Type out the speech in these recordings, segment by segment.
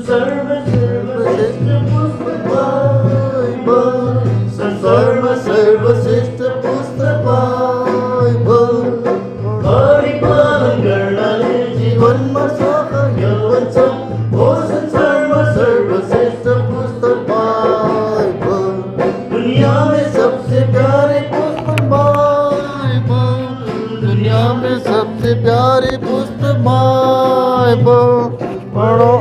सर्वश्रेष्ठ पुस्तक बाइबल, सर्वश्रेष्ठ पुस्तक बाइबल, परिपालन गर्नाले जीवनमा सहयोग हुन्छ। ओ सर्वश्रेष्ठ पुस्तक बाइबल, दुनिया में सबसे प्यारे पुस्तक बाइबल, दुनिया में सबसे प्यारी पुस्तक बाइबल। पढ़ो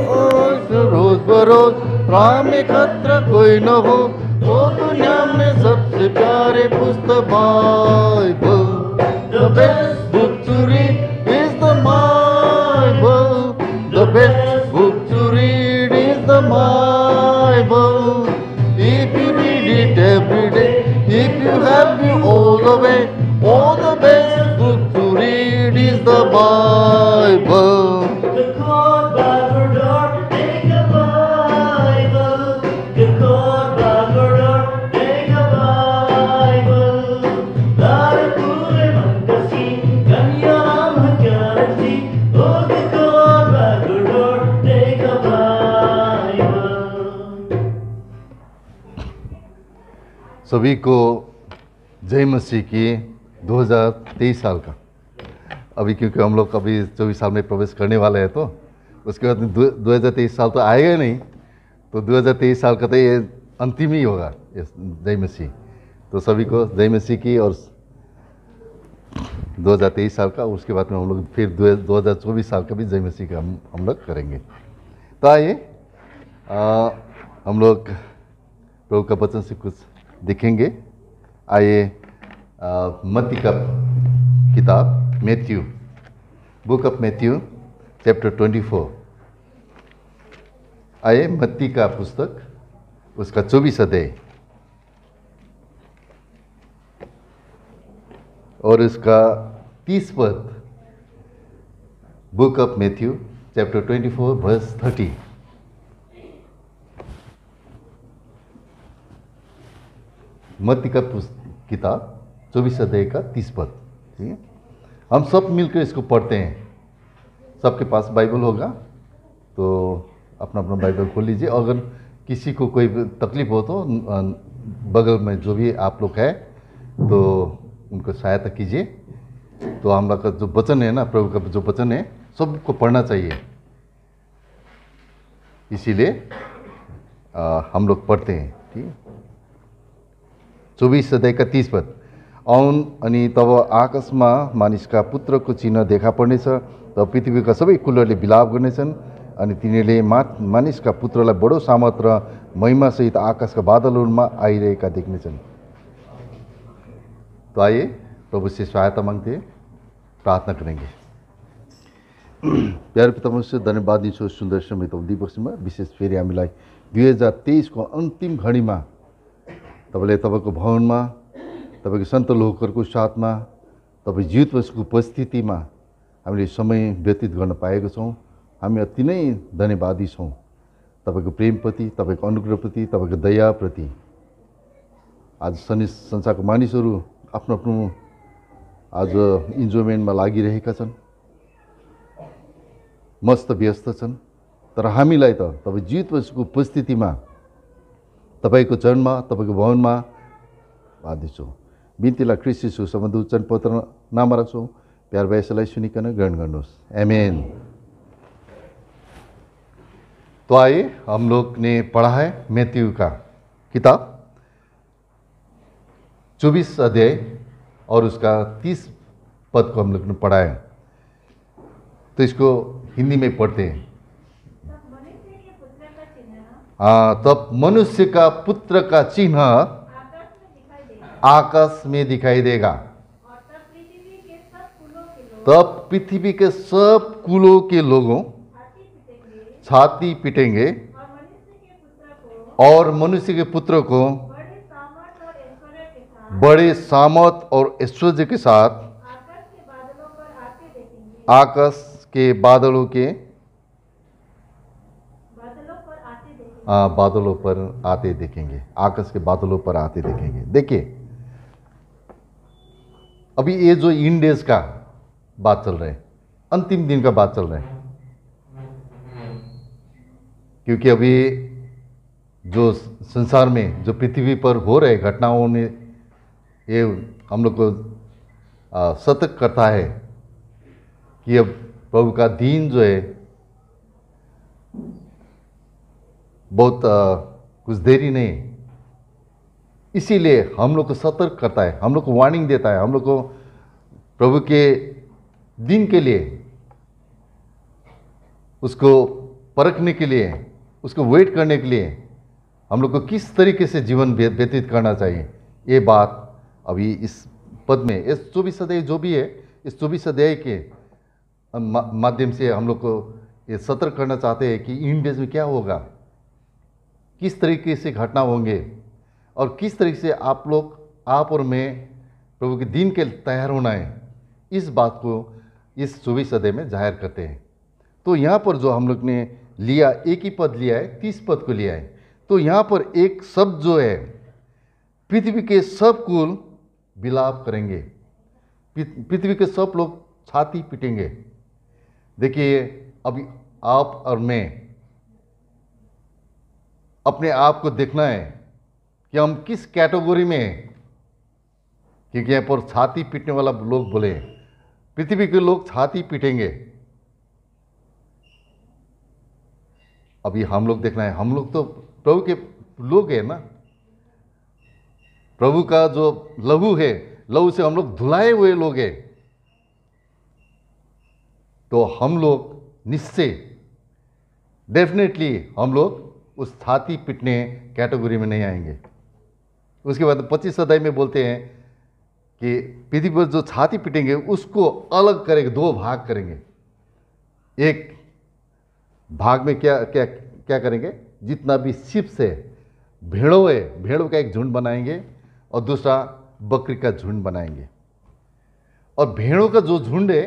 रोज बरोज, राह में खतरा कोई न हो। वो दुनिया में सबसे प्यारे पुस्तक Bible. The best book to read is the Bible. The best book to read is the Bible. If you read it every day, if you have you all the way, oh, the best book to read is the Bible. The court by her door, take a Bible. The court by her door, take a Bible. Lara pure mandasi, kanya makarasi. Oh, the court by her door, take a Bible. सभी को जय मसीह की 2023 साल का। अभी क्योंकि हम लोग अभी 24 साल में प्रवेश करने वाले हैं, तो उसके बाद 2023 साल तो आएगा ही नहीं, तो 2023 साल का तो ये अंतिम ही होगा ये जय मसीह। तो सभी को जय मसीह की और 2023 साल का, उसके बाद में हम लोग फिर 2024 साल का भी जय मसीह का हम लोग करेंगे। तो आइए हम लोग प्रभु का वचन से कुछ देखेंगे। आइए मत्ती का किताब Matthew, book of Matthew chapter 24। आइए मत्ती का पुस्तक उसका 24 अध्याय और उसका 30 पद। Book of Matthew chapter 24 verse 30। मत्ती का किताब 24 अध्याय का 30 पद। ठीक है, हम सब मिलकर इसको पढ़ते हैं। सबके पास बाइबल होगा तो अपना अपना बाइबल खोल लीजिए। अगर किसी को कोई तकलीफ हो तो बगल में जो भी आप लोग हैं तो उनको सहायता कीजिए। तो हम लोग का जो वचन है ना, प्रभु का जो वचन है, सबको पढ़ना चाहिए। इसीलिए हम लोग पढ़ते हैं। ठीक है, 24 अध्याय का 30 पद। औन अनि तब आकाशमा मानिसका पुत्रको चिन्ह देखा पर्नेछ, तब पृथ्वीका सबै कुलहरूले विलाप गर्नेछन् अनि तिनीहरूले मानिसका पुत्रलाई बडो सामर्थ र महिमासहित आकाशका बादलहरूमा आइरहेका देख्नेछन्। तो आइए प्रभु से सहायता मांगते प्रार्थना करेंगे। प्यारे पिता परमेश्वर, धन्यवाद दिन्छु सुन्दर समय त दिवसमा, विशेष फेरि हामीलाई 2023 को अन्तिम घडीमा तपाईँले तपाईँको भवनमा, तपाईँको सन्त लोकहरूको साथमा, तपाईँ जीवितवशको उपस्थितिमा हामीले समय व्यतीत गर्न पाएका छौँ। हामी अति नै धन्यवादी छौँ तपाईँको प्रेमप्रति, तपाईँको अनुग्रहप्रति, तपाईँको दयाप्रति। आज संसारको मानिसहरू आफ्नो आफ्नो आज इन्जोयमेन्टमा लागिरहेका छन्, मस्त व्यस्त छन्, तर हामीलाई त तपाईँ जीवितवशको उपस्थितिमा, तपाईँको चरणमा, तपाईँको भवनमा बाँधिन्छौँ। बिन्तीलाई ख्रीष्ट यीशु सम्बन्ध उच्चारण पत्र नाम राख्छौँ। प्यार वयसलाई सुनिकन ग्रहण गर्नुहोस्। आमेन। तो आइए हम लोग ने पढ़ा है मैथ्यू का किताब 24 अध्याय और उसका 30 पद को हम लोग ने पढ़ा है। तो इसको हिंदी में पढ़ते हैं। तब मनुष्य का पुत्र का चिन्ह आकाश में दिखाई देगा, तब पृथ्वी के सब कुलों के लोगों छाती पीटेंगे और मनुष्य के पुत्र को बड़े सामर्थ और ऐश्वर्य के साथ आकाश के बादलों पर आते देखेंगे। आकाश के बादलों पर आते देखेंगे। देखिए, अभी ये जो इंडेज का बात चल रहा है, अंतिम दिन का बात चल रहा है, क्योंकि अभी जो संसार में जो पृथ्वी पर हो रहे घटनाओं ने ये हम लोग को सतर्क करता है कि अब प्रभु का दिन जो है बहुत कुछ देरी नहीं। इसीलिए हम लोग को सतर्क करता है, हम लोग को वार्निंग देता है, हम लोग को प्रभु के दिन के लिए, उसको परखने के लिए, उसको वेट करने के लिए हम लोग को किस तरीके से जीवन व्यतीत करना चाहिए, ये बात अभी इस पद में, इस 24 अध्याय जो भी है, इस 24 अध्याय के माध्यम से हम लोग को ये सतर्क करना चाहते हैं कि इन डेज में क्या होगा, किस तरीके से घटना होंगे और किस तरीके से आप लोग, आप और मैं प्रभु के दिन के तैयार होना है, इस बात को इस 24 अध्याय में जाहिर करते हैं। तो यहाँ पर जो हम लोग ने लिया, एक ही पद लिया है, 30 पद को लिया है। तो यहाँ पर एक शब्द जो है, पृथ्वी के सब कुल विलाप करेंगे, पृथ्वी के सब लोग छाती पीटेंगे। देखिए अभी आप और मैं अपने आप को देखना है कि हम किस कैटेगरी में हैं, क्योंकि यहाँ पर छाती पीटने वाला लोग बोले, पृथ्वी के लोग छाती पीटेंगे। अभी हम लोग देखना है, हम लोग तो प्रभु के लोग हैं ना, प्रभु का जो लहू है, लहू से हम लोग धुलाए हुए लोग हैं। तो हम लोग निश्चय डेफिनेटली हम लोग उस छाती पीटने कैटेगरी में नहीं आएंगे। उसके बाद 25 अध्याय में बोलते हैं कि पृथ्वी पर जो छाती पीटेंगे उसको अलग करेंगे, 2 भाग करेंगे। एक भाग में क्या क्या क्या करेंगे, जितना भी शिप से भेड़ों है, भेड़ों का एक झुंड बनाएंगे और दूसरा बकरी का झुंड बनाएंगे। और भेड़ों का जो झुंड है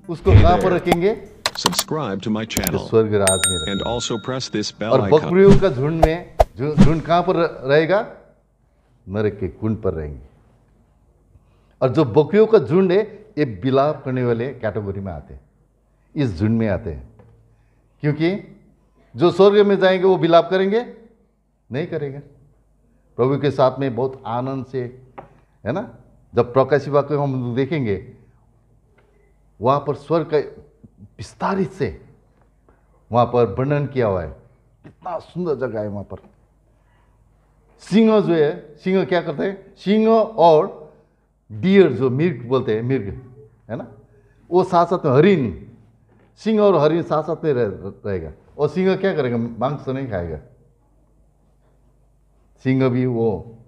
उसको कहाँ पर रखेंगे, Subscribe to my channel स्वर्ग राज में रखेंगे। and also press this bell और icon. बकरियों का झुंड में झुंड कहाँ पर रहेगा, नरक के कुंड पर रहेंगे। और जो बकरियों का झुंड है ये विलाप करने वाले कैटेगरी में आते हैं, इस झुंड में आते हैं। क्योंकि जो स्वर्ग में जाएंगे वो विलाप करेंगे नहीं करेंगे, प्रभु के साथ में बहुत आनंद से, है ना। जब प्रकाशित वाक्य हम देखेंगे वहाँ पर स्वर्ग का विस्तारित से वहाँ पर वर्णन किया हुआ है, कितना सुंदर जगह है वहाँ पर। सिंह जो है, सिंह क्या करते हैं, सिंह और डियर जो मिर्ग बोलते हैं, मिर्ग है ना, वो साथ साथ में हरिण, सिंह और हरिण साथ साथ में रहेगा। और सिंह क्या करेगा, मांस तो नहीं खाएगा, सिंह भी वो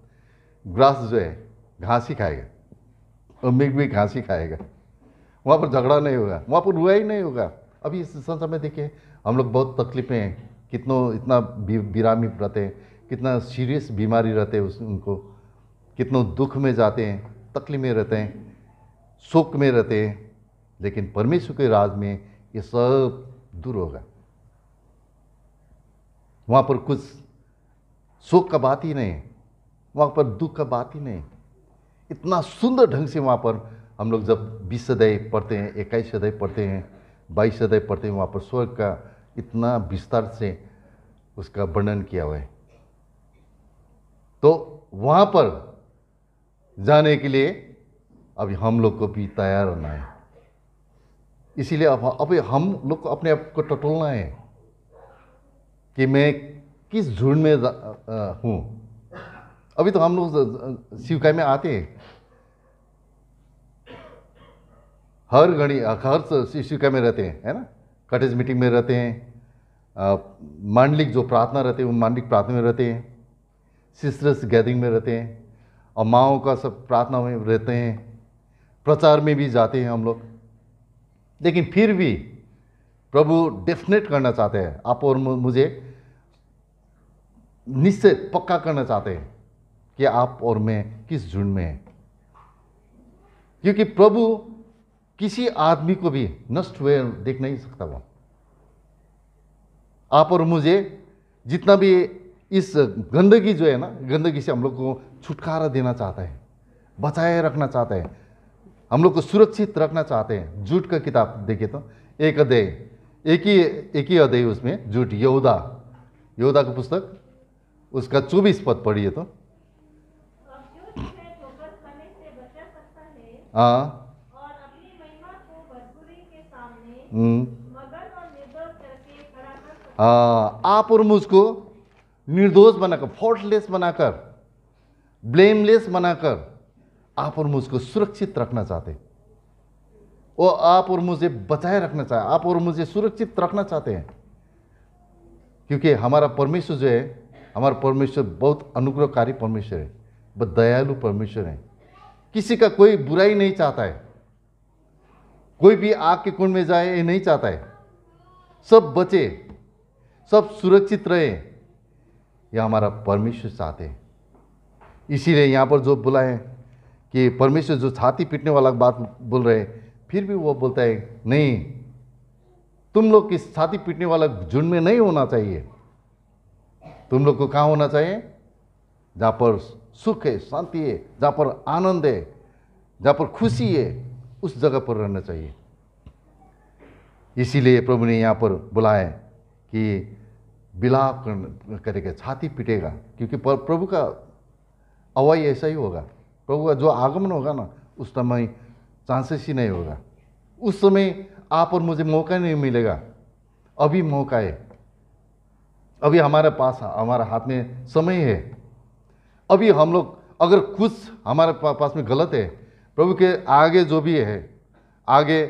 ग्रास जो है घास ही खाएगा और मिर्ग भी घास ही खाएगा। वहाँ पर झगड़ा नहीं होगा, वहाँ पर रुआ ही नहीं होगा। अभी इस संसार में देखिए हम लोग बहुत तकलीफें हैं, कितनों इतना बीरामी रहते हैं, कितना सीरियस बीमारी रहते हैं उनको, कितनों दुख में जाते हैं, तकलीफ में रहते हैं, शोक में रहते हैं। लेकिन परमेश्वर के राज में ये सब दूर होगा। वहाँ पर कुछ शोक का बात ही नहीं, वहाँ पर दुख का बात ही नहीं। इतना सुंदर ढंग से वहाँ पर हम लोग जब 20 अध्याय पढ़ते हैं, 21 अध्याय पढ़ते हैं, 22 अध्याय पढ़ते हैं, वहाँ पर स्वर्ग का इतना विस्तार से उसका वर्णन किया हुआ है। तो वहाँ पर जाने के लिए अभी हम लोग को भी तैयार होना है। इसीलिए अब हम लोग को अपने आप को टटोलना है कि मैं किस झुंड में हूँ। अभी तो हम लोग शिवकाय में आते हैं, हर घड़ी हर शिवकाय में रहते हैं, है ना, कटेज मीटिंग में रहते हैं, मांडलिक जो प्रार्थना रहते हैं उन मांडलिक प्रार्थना में रहते हैं, सिस्टर्स गैदरिंग में रहते हैं, और माओं का सब प्रार्थना में रहते हैं, प्रचार में भी जाते हैं हम लोग। लेकिन फिर भी प्रभु डेफिनेट करना चाहते हैं, आप और मुझे निश्चय पक्का करना चाहते हैं कि आप और मैं किस झुंड में हैं। क्योंकि प्रभु किसी आदमी को भी नष्ट हुए देख नहीं सकता। वो आप और मुझे जितना भी इस गंदगी जो है ना, गंदगी से हम लोग को छुटकारा देना चाहता है, बचाए रखना चाहता है। हम लोग को सुरक्षित रखना चाहते हैं। झूठ का किताब देखे तो एक अध्याय, एक ही अध्याय उसमें झूठ, यहूदा का पुस्तक, उसका 24 पद पढ़िए तो। हाँ, और अपनी महिमा को भरपूरी के सामने हम्म, मगन और निर्दोष करके खड़ा कर सकता हाँ, आप और मुझको निर्दोष बनाकर, फॉल्टलेस बनाकर, ब्लेमलेस बनाकर आप और मुझको सुरक्षित रखना चाहते, वो आप और मुझे बचाए रखना चाहते, आप और मुझे सुरक्षित रखना चाहते हैं। क्योंकि हमारा परमेश्वर जो है, हमारा परमेश्वर बहुत अनुग्रहकारी परमेश्वर है, बहुत दयालु परमेश्वर है। किसी का कोई बुराई नहीं चाहता है, कोई भी आग के कुंड में जाए ये नहीं चाहता है, सब बचे, सब सुरक्षित रहे, यह हमारा परमेश्वर चाहते हैं। इसीलिए यहाँ पर जो बोला है कि परमेश्वर जो छाती पीटने वाला बात बोल रहे हैं, फिर भी वो बोलता है नहीं, तुम लोग किस छाती पीटने वाला झुंड में नहीं होना चाहिए। तुम लोग को कहाँ होना चाहिए? जहाँ पर सुख है, शांति है, जहाँ पर आनंद है, जहाँ पर खुशी है, उस जगह पर रहना चाहिए। इसीलिए प्रभु ने यहाँ पर बोला है कि विलाप करेगा, छाती पीटेगा, क्योंकि प्रभु का अवाई ऐसा ही होगा। प्रभु का जो आगमन होगा ना, उस समय चांसेस ही नहीं होगा। उस समय आप और मुझे मौका नहीं मिलेगा। अभी मौका है, अभी हमारे पास, हमारे हाथ में समय है। अभी हम लोग अगर कुछ हमारे पास में गलत है, प्रभु के आगे जो भी है, आगे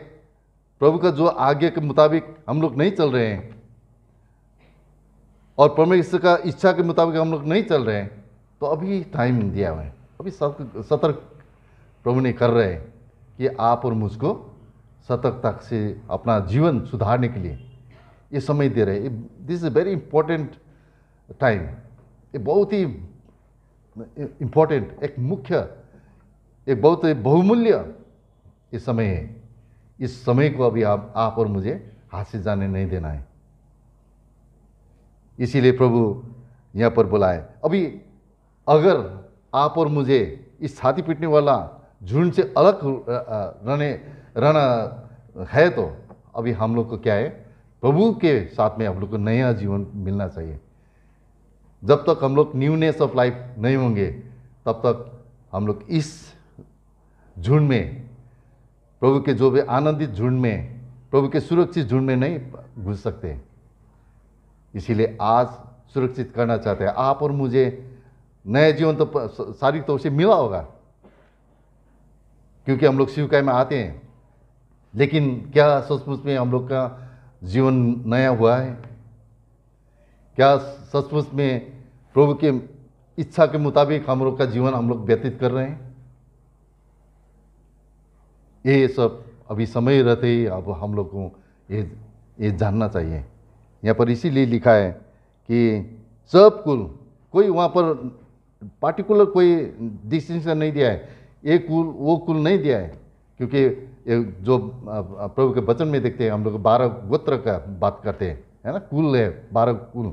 प्रभु का जो आगे के मुताबिक हम लोग नहीं चल रहे हैं और परमेश्वर का इच्छा के मुताबिक हम लोग नहीं चल रहे हैं, तो अभी टाइम दिया हुआ है, अभी सतर्क प्रभु ने कर रहे हैं कि आप और मुझको सतर्कता से अपना जीवन सुधारने के लिए ये समय दे रहे हैं। This is very important time, ये बहुत ही इम्पोर्टेंट, एक मुख्य, एक बहुत बहुमूल्य ये समय है। इस समय को अभी आप और मुझे हाथ से जाने नहीं देना है। इसीलिए प्रभु यहाँ पर बोला है, अभी अगर आप और मुझे इस छाती पीटने वाला झुंड से अलग रहना है, तो अभी हम लोग को क्या है, प्रभु के साथ में हम लोग को नया जीवन मिलना चाहिए। जब तक हम लोग न्यूनेस ऑफ लाइफ नहीं होंगे, तब तक हम लोग इस झुंड में, प्रभु के जो भी आनंदित झुंड में, प्रभु के सुरक्षित झुंड में नहीं घुस सकते। इसीलिए आज सुरक्षित करना चाहते हैं। आप और मुझे नया जीवन तो शारीरिक तौर से मिला होगा, क्योंकि हम लोग शिवकाय में आते हैं, लेकिन क्या सचमुच में हम लोग का जीवन नया हुआ है? क्या सचमुच में प्रभु के इच्छा के मुताबिक हम लोग का जीवन हम लोग व्यतीत कर रहे हैं? ये सब अभी समय रहते ही अब हम लोग को ये जानना चाहिए। यहाँ पर इसीलिए लिखा है कि सब कुल, कोई वहाँ पर पार्टिकुलर कोई डिस्टिंक्शन नहीं दिया है, ये कुल वो कुल नहीं दिया है, क्योंकि ये जो प्रभु के वचन में देखते हैं, हम लोग 12 गोत्र का बात करते हैं, है ना, कुल है 12 कुल,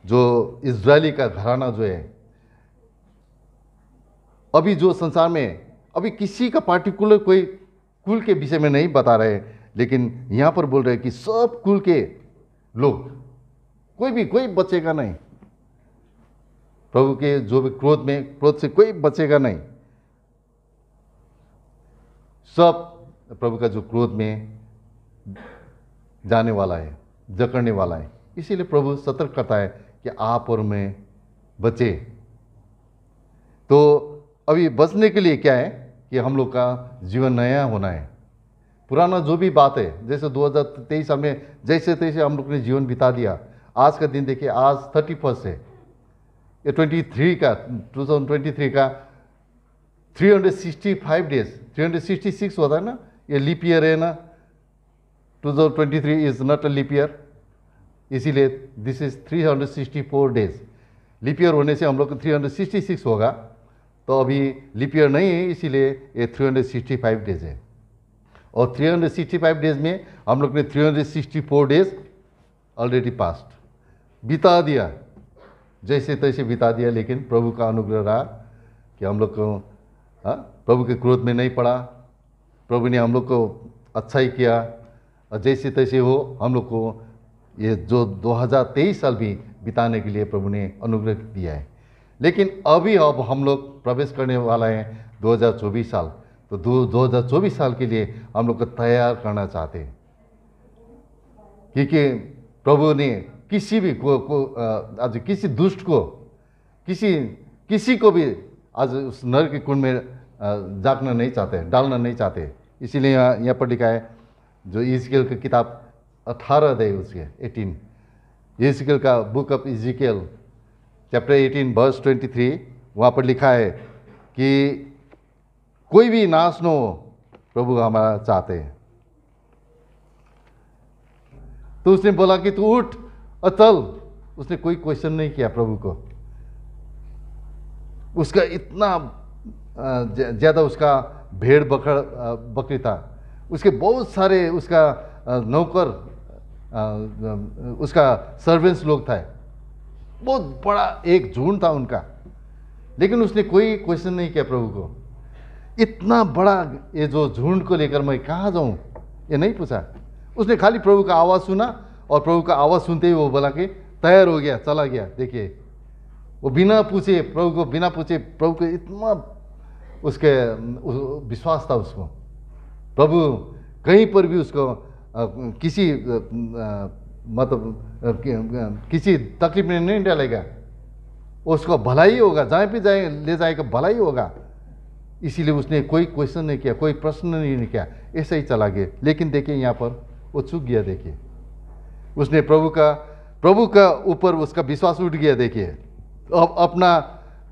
जो इजरायली का घराना जो है। अभी जो संसार में अभी किसी का पार्टिकुलर कोई कुल के विषय में नहीं बता रहे, लेकिन यहाँ पर बोल रहे हैं कि सब कुल के लोग, कोई बचेगा नहीं। प्रभु के जो भी क्रोध से कोई बचेगा नहीं। सब प्रभु का जो क्रोध में जाने वाला है, जकड़ने वाला है। इसीलिए प्रभु सतर्क करता है कि आप और मैं बचे। तो अभी बचने के लिए क्या है कि हम लोग का जीवन नया होना है। पुराना जो भी बात है, जैसे 2023 साल में जैसे तैसे हम लोग ने जीवन बिता दिया, आज का दिन देखिए, आज 31 है, ये 2023 का 365 डेज, 366 होता है ना, ये लीप ईयर है ना, 2023 is not a leap year, इसीलिए this is 364 days. Leap year होने से हम लोग को 366 होगा, तो अभी लीप ईयर नहीं है, इसीलिए ये 365 डेज है। और 365 डेज में हम लोग ने 364 डेज ऑलरेडी पास्ट बिता दिया, जैसे तैसे बिता दिया। लेकिन प्रभु का अनुग्रह रहा कि हम लोग को प्रभु के क्रोध में नहीं पड़ा, प्रभु ने हम लोग को अच्छा ही किया, और जैसे तैसे हो हम लोग को ये जो 2023 साल भी बिताने के लिए प्रभु ने अनुग्रह दिया है। लेकिन अब हम लोग प्रवेश करने वाला है 2024 साल। तो 2024 साल के लिए हम लोग को तैयार करना चाहते हैं, क्योंकि प्रभु ने किसी भी आज किसी दुष्ट को किसी को भी आज उस नरक के कुंड में जागना नहीं चाहते, डालना नहीं चाहते। इसीलिए यहाँ पर लिखा है, जो इज़िकियल की किताब 18 अध्याय उसके 18, इज़िकियल का बुक ऑफ इज़िकियल चैप्टर 18 वर्स 23, वहाँ पर लिखा है कि कोई भी नाश न हो, प्रभु हमारा चाहते हैं। तो उसने बोला कि तू उठ और चल। उसने कोई क्वेश्चन नहीं किया प्रभु को। उसका इतना ज़्यादा उसका भेड़ बकरी था, उसके बहुत सारे उसका नौकर, उसका सर्वेंट्स लोग था, बहुत बड़ा एक झुंड था उनका। लेकिन उसने कोई क्वेश्चन नहीं किया प्रभु को, इतना बड़ा ये जो झुंड को लेकर मैं कहाँ जाऊँ, ये नहीं पूछा। उसने खाली प्रभु का आवाज़ सुना, और प्रभु का आवाज़ सुनते ही वो बोला कि तैयार हो गया, चला गया। देखिए, वो बिना पूछे प्रभु को इतना उसके विश्वास था उसको। प्रभु कहीं पर भी उसको किसी मतलब किसी तकलीफ में नहीं डालेगा, उसको भलाई होगा, जहाँ भी जाए ले जाएगा भलाई होगा। इसीलिए उसने कोई क्वेश्चन नहीं किया, कोई प्रश्न नहीं किया, ऐसे ही चला गया। लेकिन देखिए यहाँ पर वो चूक गया। देखिए, उसने प्रभु का ऊपर उसका विश्वास उठ गया। देखिए, अब अपना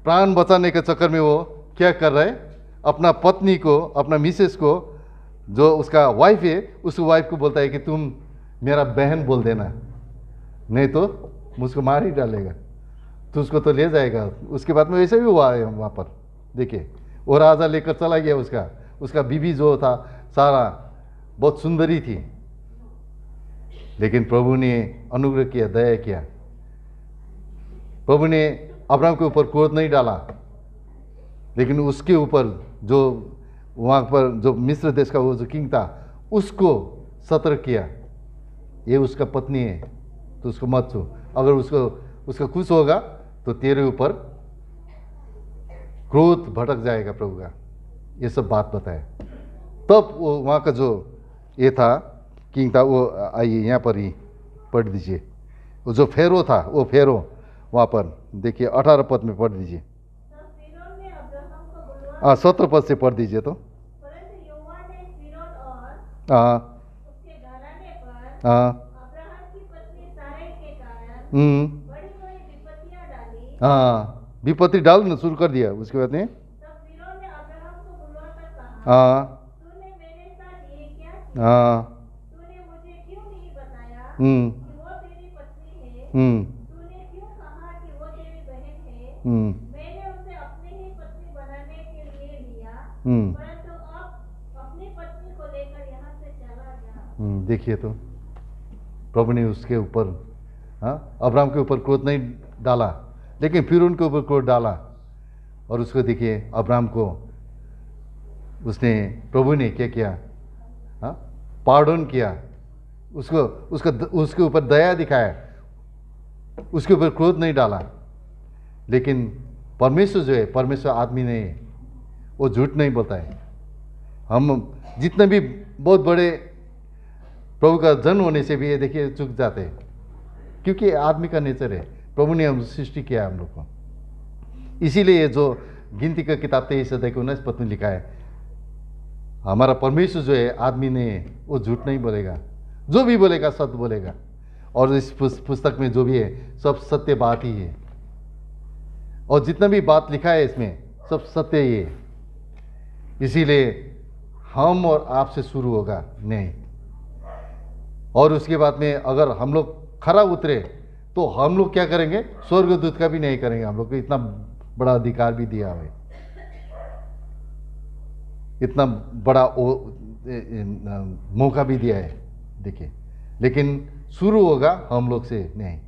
प्राण बचाने के चक्कर में वो क्या कर रहा है, अपना पत्नी को, अपना मिसेस को, जो उसका वाइफ है, उस वाइफ को बोलता है कि तुम मेरा बहन बोल देना, नहीं तो मुझको मार ही डालेगा, तो उसको तो ले जाएगा। उसके बाद में वैसे भी हुआ है वहाँ पर। देखिए, वो राजा लेकर चला गया उसका बीवी जो था सारा बहुत सुंदरी थी। लेकिन प्रभु ने अनुग्रह किया, दया किया। प्रभु ने अब्राहम के ऊपर क्रोध नहीं डाला, लेकिन उसके ऊपर जो वहाँ पर जो मिस्र देश का वो जो किंग था, उसको सतर्क किया, ये उसका पत्नी है तो उसको मत छू, अगर उसका कुछ होगा तो तेरे ऊपर क्रोध भटक जाएगा प्रभु का। ये सब बात बताए। तब वो वहाँ का जो ये था किंग था, वो आइए यहाँ पर ही पढ़ दीजिए। वो जो फेरो था, वो फेरो वहाँ पर देखिए 18 पद में पढ़ दीजिए। तब फिरौन ने अब्राहम को बुलवा 17 पद से पढ़ दीजिए। तो परंतु यहोवा ने फिरौन और हाँ उसके घराने पर हाँ अब्राहम की पत्नी सारै के कारण बड़ी विपत्तियां डाली। हाँ, विपत्ति डालना शुरू कर दिया। उसके बाद में तब फिरौन ने अब्राहम को बुलवाकर कहा, हाँ तूने मेरे साथ ये क्या किया? हाँ तूने मुझे क्यों नहीं बताया हम्म कि वो तेरी पत्नी है? हम्म तूने क्यों कहा कि वो तेरी बहन है? हम्म मैंने उसे अपनी ही पत्नी बनाने के लिए लिया, हम्म परंतु अब अपनी पत्नी को लेकर यहाँ से चला जा। देखिए, तो प्रभु ने उसके ऊपर, हाँ, अब्राहम के ऊपर क्रोध नहीं डाला, लेकिन फिर उनके ऊपर क्रोध डाला। और उसको देखिए, अब्राहम को उसने, प्रभु ने क्या किया, हाँ, पार्डन किया, उसके ऊपर दया दिखाया, उसके ऊपर क्रोध नहीं डाला। लेकिन परमेश्वर जो है, परमेश्वर आदमी नहीं है, वो झूठ नहीं बोलता है। हम जितने भी बहुत बड़े प्रभु का जन्म होने से भी ये देखिए चूक जाते हैं, क्योंकि आदमी का नेचर है। प्रभु ने हम सृष्टि किया हम लोग को। इसीलिए ये जो गिनती का किताब 23 अध्याय 19 पद में लिखा है, हमारा परमेश्वर जो है आदमी नहीं है, वो झूठ नहीं बोलेगा, जो भी बोलेगा सत्य बोलेगा। और इस पुस्तक में जो भी है सब सत्य बात ही है, और जितना भी बात लिखा है इसमें सब सत्य ही है। इसीलिए हम और आपसे शुरू होगा नहीं, और उसके बाद में अगर हम लोग खरा उतरे तो हम लोग क्या करेंगे, स्वर्गदूत का भी नहीं करेंगे। हम लोग को इतना बड़ा अधिकार भी दिया हुआ है, इतना बड़ा मौका भी दिया है, देखिए। लेकिन शुरू होगा हम लोग से नहीं।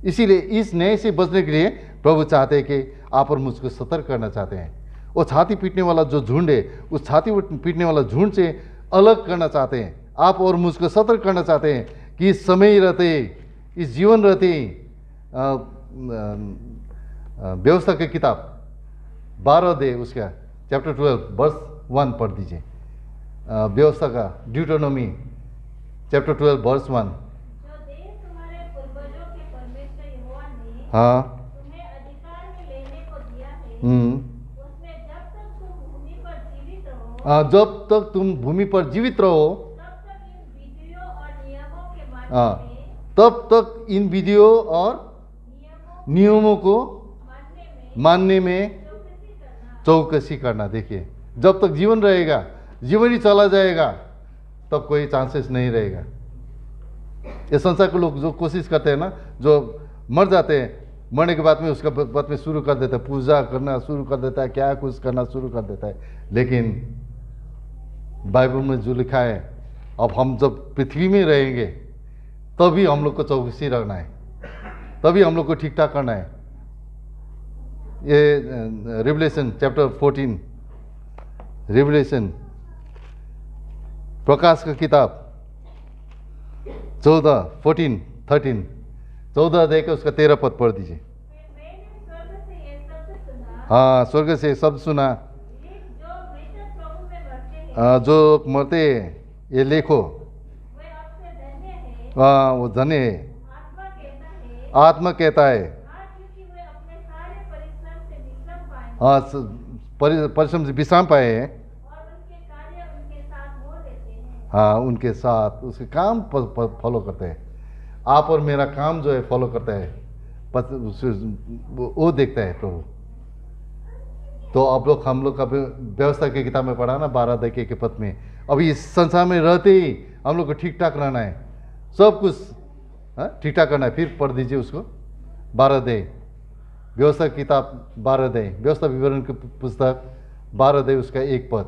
इसीलिए इस न्याय से बचने के लिए प्रभु चाहते हैं कि आप और मुझको सतर्क करना चाहते हैं। वो छाती पीटने वाला जो झुंड है, उस छाती पीटने वाला झुंड से अलग करना चाहते हैं। आप और मुझको सतर्क करना चाहते हैं कि इस समय रहते, इस जीवन रहते व्यवस्था की किताब 12 अध्याय उसका चैप्टर 12 वर्स 1 पढ़ दीजिए। व्यवस्था का ड्यूटोनॉमी चैप्टर 12 वर्स 1। जो देश तुम्हारे पूर्वजों के परमेश्वर यहोवा ने हाँ। तुम्हें अधिकार में लेने को दिया है, हम्म। उसमें जब तक तुम भूमि पर जीवित रहो, जब तक तुम भूमि पर जीवित रहो, तब तक इन विधियों और नियमों के हाँ, मानने में तब तक इन विधियों और नियमों को मानने में चौकसी करना। देखिए, जब तक जीवन रहेगा, जीवन ही चला जाएगा, तब कोई चांसेस नहीं रहेगा। ये संसार के लोग जो कोशिश करते हैं ना, जो मर जाते हैं, मरने के बाद में उसका बाद में शुरू कर देता है, पूजा करना शुरू कर देता है, क्या कुछ करना शुरू कर देता है। लेकिन बाइबल में जो लिखा है, अब हम जब पृथ्वी में रहेंगे तभी हम लोग को चौकसी रखना है, तभी हम लोग को ठीक ठाक करना है। ये रिवलेशन चैप्टर 14, रिवलेशन प्रकाश का किताब 14 अध्याय का उसका 13 पद पढ़ दीजिए। मैंने स्वर्ग से ये शब्द सुना, हाँ, स्वर्ग से शब्द सुना, जो मृतक प्रभु में मरते हैं, जो मरते ये लेखो, वे आपसे धन्य हैं। हाँ, वो धन्य है। आत्मा कहता है, आत्मा कहता है, हाँ, क्योंकि वे अपने सारे परिश्रम से विश्राम पाएंगे, हाँ, परिश्रम से विश्राम पाए हैं। और उनके कार्य उनके साथ हो लेते हैं। हाँ, उनके साथ उसके काम फॉलो करते हैं। आप और मेरा काम जो है फॉलो करता है, वो देखता है प्रभु। तो आप लोग, हम लोग का व्यवस्था की किताब में पढ़ा ना 12 अध्याय के पद में, अभी इस संसार में रहते ही हम लोग को ठीक ठाक रहना है, सब कुछ ठीक ठाक करना है। फिर पढ़ दीजिए उसको 12 अध्याय, व्यवस्था की किताब 12 अध्याय, व्यवस्था विवरण की पुस्तक 12 अध्याय उसका 1 पद।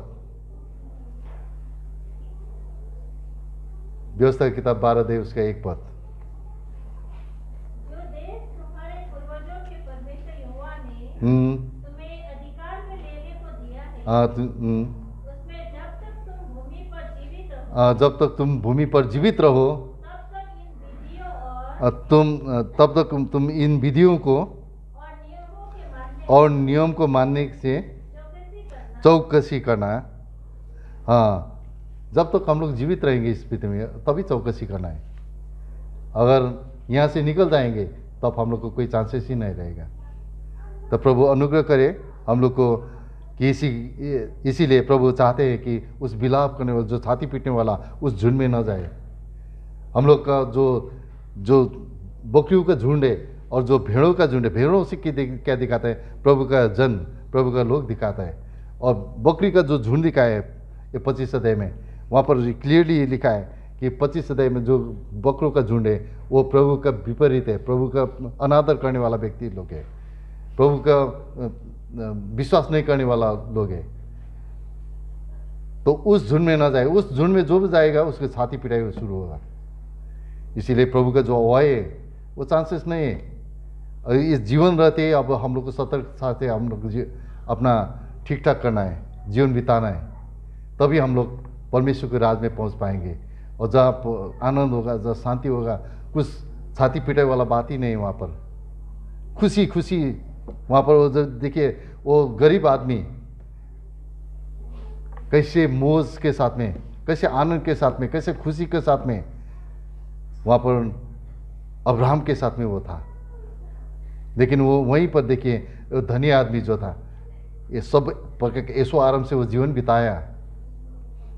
व्यवस्था की किताब 12 अध्याय उसका 1 पद। जो देश तुम्हारे पूर्वजों के परमेश्वर यहोवा ने तुम्हें अधिकार में लेने को दिया है, उसमें जब तक तुम भूमि पर जीवित रहो, जब तक तुम भूमि पर जीवित रहो, तब तक इन विधियों तब तक तुम इन विधियों को और नियमों के मानने से चौकसी चौकसी करना। करना। हाँ, जब तक हम लोग जीवित रहेंगे इस पृथ्वी में, तभी चौकसी करना है। अगर यहाँ से निकल जाएंगे तब हम लोग को कोई चांसेस ही नहीं रहेगा। तो प्रभु अनुग्रह करे हम लोग को कि इसीलिए प्रभु चाहते हैं कि उस विलाप करने वाला, जो छाती पीटने वाला, उस झुंड में न जाए। हम लोग का जो बकरियों का झुंड है और जो भेड़ों का झुंड है, भेड़ों से क्या दिखाता है? प्रभु का जन, प्रभु का लोग दिखाता है। और बकरी का जो झुंड दिखाया है ये 25 अध्याय में, वहाँ पर क्लियरली लिखा है कि 25 अध्याय में जो बकरों का झुंड है वो प्रभु का विपरीत है, प्रभु का अनादर करने वाला व्यक्ति लोग है, प्रभु का विश्वास नहीं करने वाला लोग है। तो उस झुंड में ना जाए, उस झुंड में जो भी जाएगा उसके छाती पिटाई शुरू होगा। इसीलिए प्रभु का जो अगुवाई है वो चांसेस नहीं है। और इस जीवन रहते अब हम लोग को सतर्क साथ हम लोग को अपना ठीक ठाक करना है, जीवन बिताना है, तभी हम लोग परमेश्वर के राज में पहुंच पाएंगे। और जहाँ आनंद होगा, जहाँ शांति होगा, कुछ छाती पिटाई वाला बात ही नहीं है। वहाँ पर खुशी खुशी, वहाँ पर वो देखिए वो गरीब आदमी कैसे मौज के साथ में, कैसे आनंद के साथ में, कैसे खुशी के साथ में वहाँ पर अब्राहम के साथ में वो था। लेकिन वो वहीं पर देखिए धनी आदमी जो था, ये सब ऐसो आराम से वो जीवन बिताया,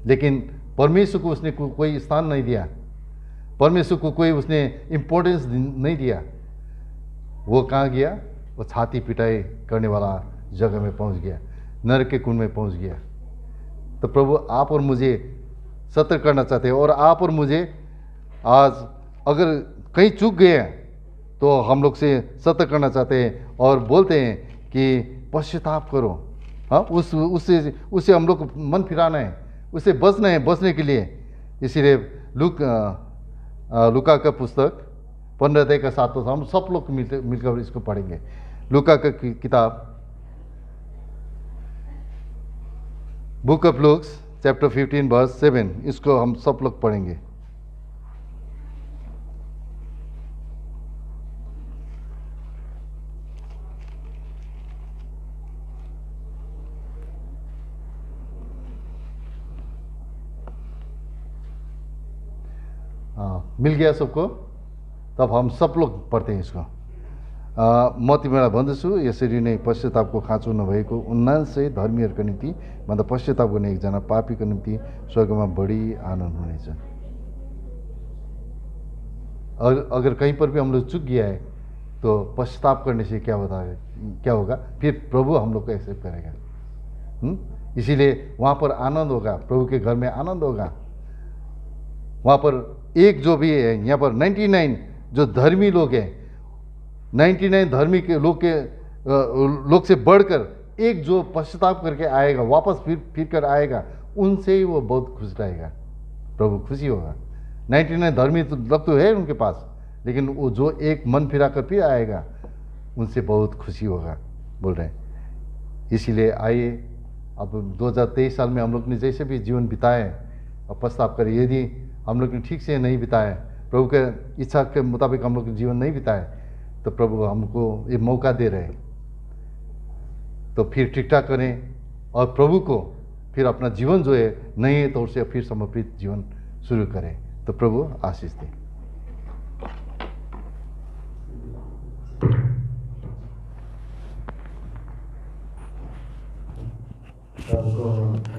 लेकिन परमेश्वर को उसने कोई स्थान नहीं दिया, परमेश्वर को कोई उसने इम्पोर्टेंस नहीं दिया। वो कहाँ गया? वो छाती पिटाई करने वाला जगह में पहुंच गया, नरक के कुंड में पहुंच गया। तो प्रभु आप और मुझे सतर्क करना चाहते हैं। और आप और मुझे आज अगर कहीं चूक गए हैं तो हम लोग से सतर्क करना चाहते हैं और बोलते हैं कि पश्चाताप करो। हाँ, उससे हम लोग को मन फिराना है, उससे बचना है, बचने के लिए। इसीलिए लूका का पुस्तक 15 अध्याय का 7 हम सब लोग मिलकर इसको पढ़ेंगे। लूका का किताब book of Luke's chapter 15 verse 7, इसको हम सब लोग पढ़ेंगे। मिल गया सबको? तब हम सब लोग पढ़ते हैं इसको। म तिमीलाई भन्दछु, यसरी नै पश्चातापको खाँचो नभएको 79 धर्मीहरूका निम्ति भन्दा पश्चाताप गर्ने एकजना पापीको निम्ति स्वर्गमा बढी आनन्द हुनेछ। अगर कहीं पर भी हम लोग चूक गया है तो पश्चाताप करने से क्या होगा? फिर प्रभु हम लोग को एक्सेप्ट करेगा। इसीलिए वहाँ पर आनंद होगा, प्रभु के घर में आनंद होगा। वहाँ पर एक जो भी है, यहाँ पर 99 जो धर्मी लोग हैं, 99 धर्मी के लोग से बढ़कर एक जो पश्चाताप करके आएगा, वापस फिर कर आएगा, उनसे ही वो बहुत खुश रहेगा, प्रभु खुशी होगा। 99 धर्मी तो लोग तो है उनके पास, लेकिन वो जो एक मन फिरा कर फिर आएगा, उनसे बहुत खुशी होगा बोल रहे हैं। इसीलिए आइए, अब 2023 साल में हम लोग ने जैसे भी जीवन बिताए और पश्चाताप करें। यदि हम लोग ने ठीक से नहीं बिताए, प्रभु के इच्छा के मुताबिक हम लोग ने जीवन नहीं बिताए, तो प्रभु हमको ये मौका दे रहे हैं, तो फिर ठीक ठाक करें और प्रभु को फिर अपना जीवन जो है नए तौर से फिर समर्पित जीवन शुरू करें। तो प्रभु आशीष दे। सबको